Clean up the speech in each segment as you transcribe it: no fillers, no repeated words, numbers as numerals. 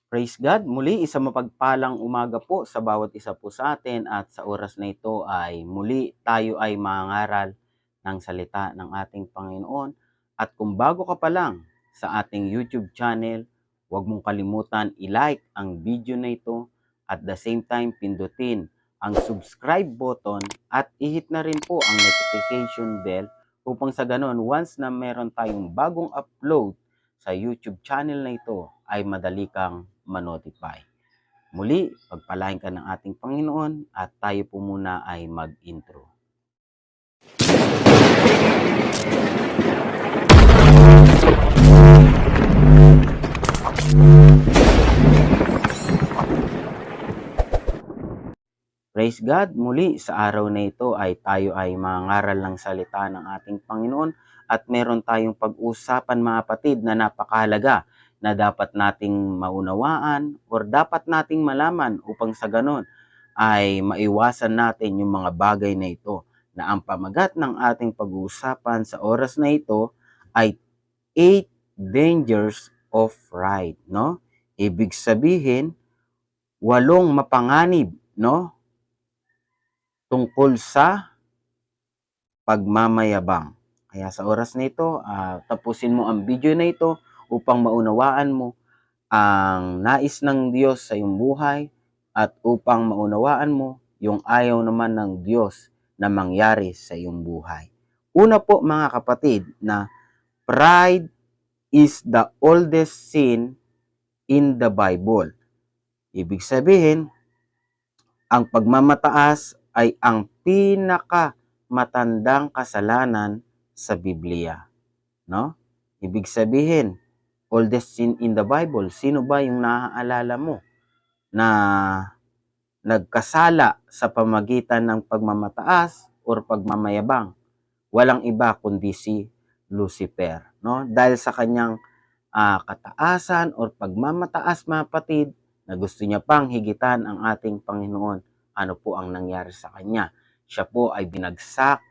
Praise God! Muli, isang mapagpalang umaga po sa bawat isa po sa atin at sa oras na ito ay muli tayo ay mangaral ng salita ng ating Panginoon. At kung bago ka pa lang sa ating YouTube channel, huwag mong kalimutan i-like ang video na ito at the same time pindutin ang subscribe button at i-hit na rin po ang notification bell upang sa ganon once na meron tayong bagong upload sa YouTube channel na ito ay madali kang ma-notify. Muli, pagpalain ka ng ating Panginoon at tayo po muna ay mag-intro. Praise God! Muli sa araw na ito ay tayo ay mangaral ng salita ng ating Panginoon at meron tayong pag-usapan mga kapatid na napakahalaga na dapat nating maunawaan or dapat nating malaman upang sa ganon ay maiwasan natin yung mga bagay na ito na ang pamagat ng ating pag-uusapan sa oras na ito ay 8 dangers of pride, no? Ibig sabihin, 8 mapanganib, no? Tungkol sa pagmamayabang. Kaya sa oras na ito, tapusin mo ang video na ito upang maunawaan mo ang nais ng Diyos sa iyong buhay at upang maunawaan mo yung ayaw naman ng Diyos na mangyari sa iyong buhay. Una po mga kapatid na pride is the oldest sin in the Bible. Ibig sabihin, ang pagmamataas ay ang pinakamatandang kasalanan sa Biblia, no? Ibig sabihin, oldest sin in the Bible. Sino ba yung naaalala mo na nagkasala sa pamagitan ng pagmamataas or pagmamayabang? Walang iba kundi si Lucifer, no? Dahil sa kanyang kataasan or pagmamataas mga kapatid, na gusto niya pang higitan ang ating Panginoon. Ano po ang nangyari sa kanya? Siya po ay binagsak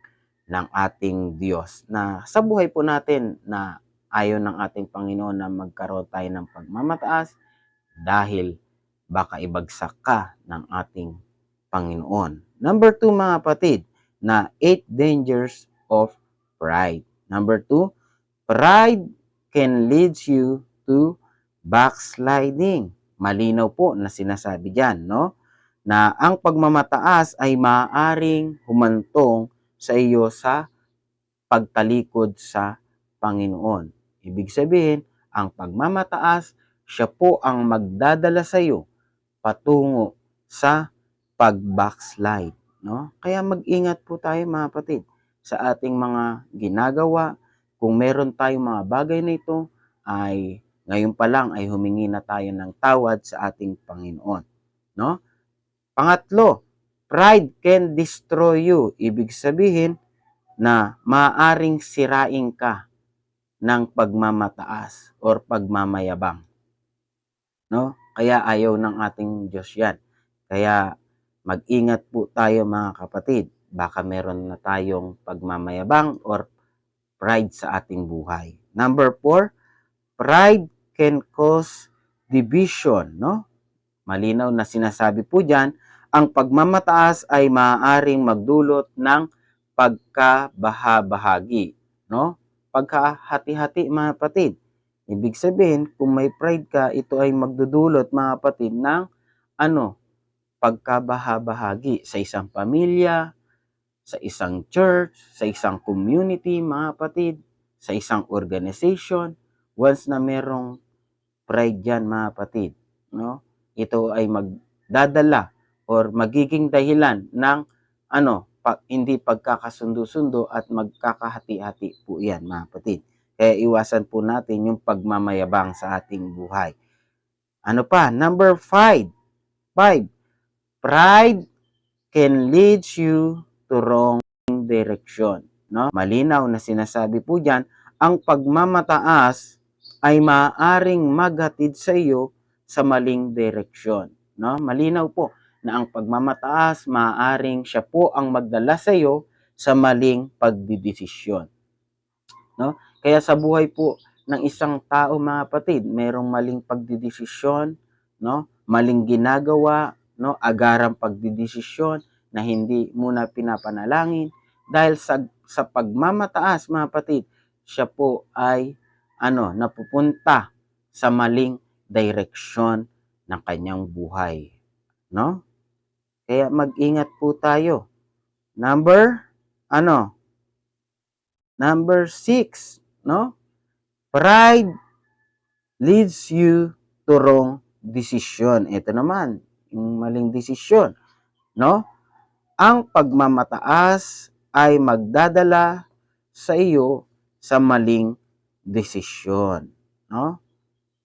ng ating Diyos na sa buhay po natin na ayaw ng ating Panginoon na magkaroon tayo ng pagmamataas dahil baka ibagsak ka ng ating Panginoon. Number 2 mga kapatid, na 8 dangers of pride. Number 2, pride can lead you to backsliding. Malinaw po na sinasabi dyan, no? Na ang pagmamataas ay maaaring humantong sa iyo sa pagtalikod sa Panginoon. Ibig sabihin, ang pagmamataas, siya po ang magdadala sa iyo patungo sa pag-backslide, no? Kaya mag-ingat po tayo mga kapatid sa ating mga ginagawa. Kung meron tayong mga bagay na ito, ay ngayon pa lang ay humingi na tayo ng tawad sa ating Panginoon, no? Pangatlo, pride can destroy you. Ibig sabihin na maaring sirain ka ng pagmamataas or pagmamayabang, no? Kaya ayaw ng ating Diyos yan. Kaya mag-ingat po tayo mga kapatid. Baka meron na tayong pagmamayabang or pride sa ating buhay. Number 4, pride can cause division, no? Malinaw na sinasabi po diyan, ang pagmamataas ay maaaring magdulot ng pagkabahabahagi, no? Pagkahati-hati mga kapatid. Ibig sabihin, kung may pride ka, ito ay magdudulot mga kapatid ng pagkabahabahagi sa isang pamilya, sa isang church, sa isang community mga kapatid, sa isang organization. Once na merong pride yan mga kapatid, no? Ito ay magdadala or magiging dahilan ng hindi pagkakasundo-sundo at magkakahati-hati po yan mga kapatid. Kaya iwasan po natin yung pagmamayabang sa ating buhay. Ano pa? Number 5. Pride can lead you to wrong direction, no? Malinaw na sinasabi po diyan, ang pagmamataas ay maaaring maghatid sa iyo sa maling direksyon, no? Malinaw po na ang pagmamataas maaaring siya po ang magdala sa iyo sa maling pagdidesisyon, no? Kaya sa buhay po ng isang tao mga kapatid, merong maling pagdidesisyon no? Maling ginagawa, no? Agarang pagdidesisyon na hindi muna pinapanalangin dahil sa pagmamataas, mga kapatid, siya po ay napupunta sa maling direksyon ng kanyang buhay, no? Kaya mag-ingat po tayo. Number 6, no? Pride leads you to wrong decision. Ito naman, yung maling desisyon, no? Ang pagmamataas ay magdadala sa iyo sa maling desisyon, no?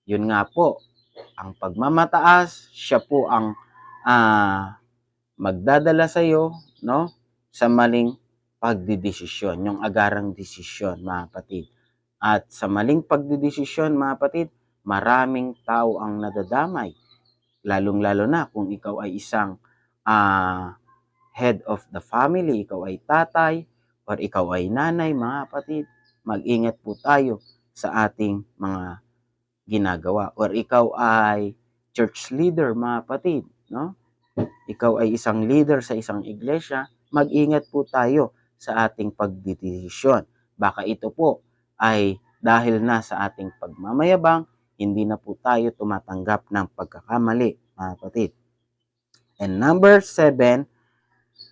Yun nga po, ang pagmamataas, siya po ang magdadala sa iyo, no, sa maling pagdidesisyon, yung agarang desisyon, mga kapatid. At sa maling pagdidesisyon, mga kapatid, maraming tao ang nadadamay. Lalong-lalo na kung ikaw ay isang head of the family, ikaw ay tatay, or ikaw ay nanay, mga kapatid, mag-ingat po tayo sa ating mga ginagawa. Or ikaw ay church leader, mga kapatid, no? Ikaw ay isang leader sa isang iglesia, mag-ingat po tayo sa ating pagdidesisyon. Baka ito po ay dahil na sa ating pagmamayabang, hindi na po tayo tumatanggap ng pagkakamali, mga kapatid. And number 7,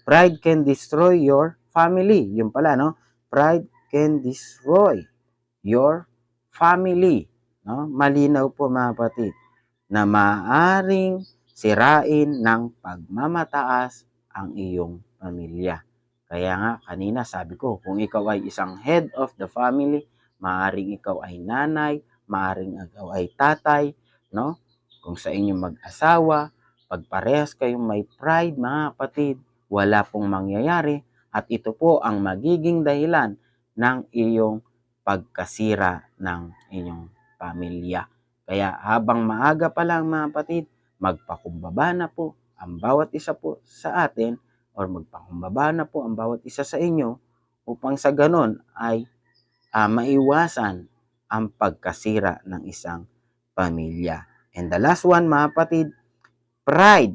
pride can destroy your family. Yun pala, no? Pride can destroy your family. No? Malinaw po, mga kapatid, na maaaring sirain ng pagmamataas ang iyong pamilya. Kaya nga, kanina sabi ko, kung ikaw ay isang head of the family, maaaring ikaw ay nanay, maaaring ikaw ay tatay, no? Kung sa inyong mag-asawa, pag parehas kayong may pride, mga kapatid, wala pong mangyayari at ito po ang magiging dahilan ng iyong pagkasira ng inyong pamilya. Kaya habang maaga pa lang, mga kapatid, magpakumbaba na po ang bawat isa po sa atin or magpakumbaba na po ang bawat isa sa inyo upang sa ganon ay maiwasan ang pagkasira ng isang pamilya. And the last one, mga kapatid, pride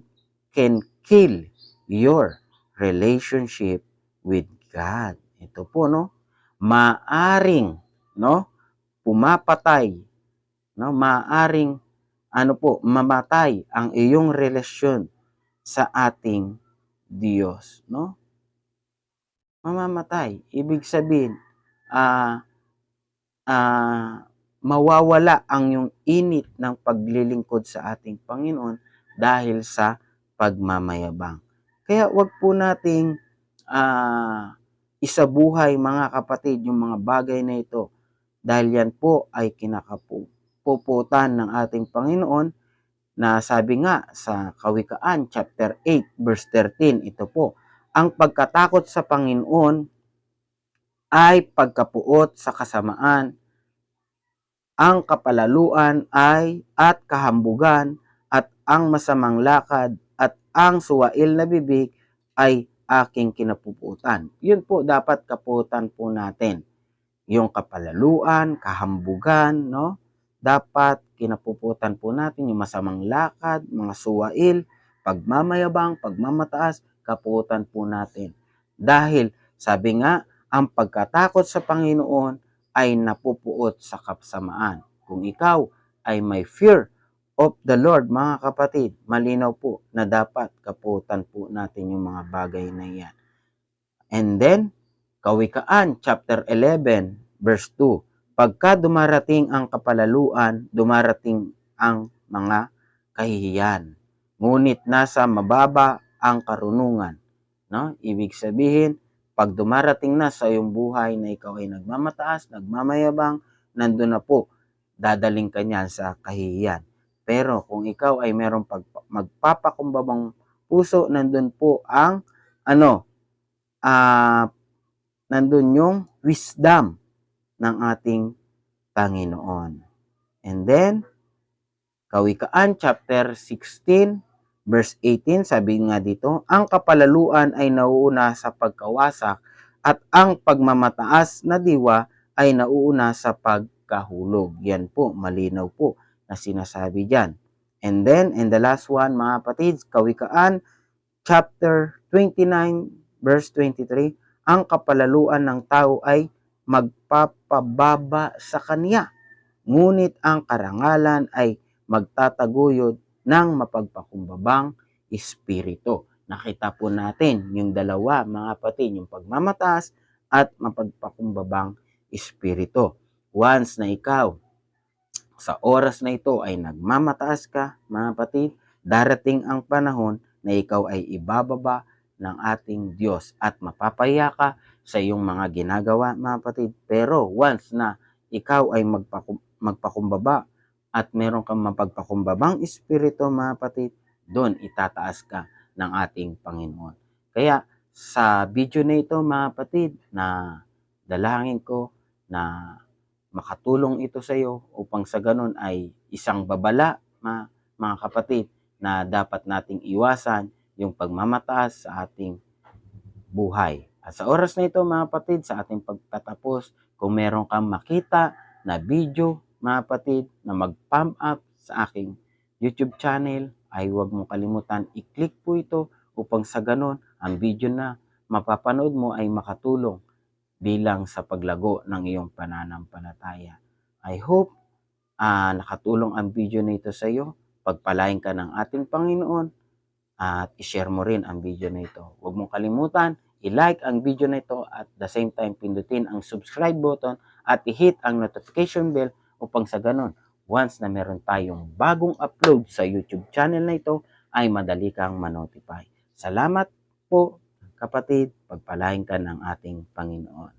can kill your relationship with God. Ito po, no? Maaring, no? Pumapatay, no? Maaring, mamatay ang iyong relasyon sa ating Diyos, no? Mamamatay. Ibig sabihin, mawawala ang yung init ng paglilingkod sa ating Panginoon dahil sa pagmamayabang. Kaya wag po nating isabuhay, mga kapatid, yung mga bagay na ito dahil yan po ay kinakapuputan ng ating Panginoon na sabi nga sa Kawikaan chapter 8 verse 13, ito po, ang pagkatakot sa Panginoon ay pagkapuot sa kasamaan, ang kapalaluan ay at kahambugan, at ang masamang lakad at ang suwail na bibig ay aking kinapuputan. Yun po dapat kaputan po natin. Yung kapalaluan, kahambugan, no? Dapat kinapuputan po natin yung masamang lakad, mga suwail, pagmamayabang, pagmamataas, kaputan po natin. Dahil sabi nga, ang pagkatakot sa Panginoon ay napupuot sa kasamaan. Kung ikaw ay may fear of the Lord, mga kapatid, malinaw po na dapat kaputan po natin yung mga bagay na yan. And then, Kawikaan chapter 11 verse 2, pagka dumarating ang kapalaluan, dumarating ang mga kahihiyan. Ngunit nasa mababa ang karunungan, no? Ibig sabihin, pag dumarating na sa iyong buhay na ikaw ay nagmamataas, nagmamayabang, nandun na po, dadaling ka niyan sa kahihiyan. Pero kung ikaw ay merong magpapakumbabang puso, nandun po ang nandun yung wisdom ng ating Panginoon. And then, Kawikaan chapter 16 verse 18, sabi nga dito, ang kapalaluan ay nauuna sa pagkawasak at ang pagmamataas na diwa ay nauuna sa pagkahulog. Yan po, malinaw po na sinasabi dyan. And then, and the last one, mga kapatid, Kawikaan, chapter 29, verse 23, ang kapalaluan ng tao ay magpapababa sa kanya, ngunit ang karangalan ay magtataguyod ng mapagpakumbabang espiritu. Nakita po natin yung dalawa, mga kapatid, yung pagmamataas at mapagpakumbabang espiritu. Once na ikaw sa oras na ito ay nagmamataas ka, mga kapatid, darating ang panahon na ikaw ay ibababa ng ating Diyos at mapapaya ka sa iyong mga ginagawa, mga kapatid. Pero once na ikaw ay magpakumbaba at meron kang mapagpakumbabang espiritu, mga kapatid, doon itataas ka ng ating Panginoon. Kaya sa video na ito, mga kapatid, na dalangin ko na makatulong ito sa iyo upang sa ganun ay isang babala, mga kapatid, na dapat nating iwasan yung pagmamataas sa ating buhay. At sa oras na ito, mga kapatid, sa ating pagtatapos, kung meron kang makita na video, mga kapatid, na mag-pump up sa aking YouTube channel, ay huwag mong kalimutan i-click po ito upang sa ganun ang video na mapapanood mo ay makatulong bilang sa paglago ng iyong pananampalataya. I hope nakatulong ang video na ito sa iyo. Pagpalain ka ng ating Panginoon at i-share mo rin ang video na ito. Huwag mong kalimutan, i-like ang video na ito at the same time pindutin ang subscribe button at i-hit ang notification bell upang sa ganun, once na meron tayong bagong upload sa YouTube channel na ito, ay madali kang manotify. Salamat po, kapatid. Pagpalain ka ng ating Panginoon.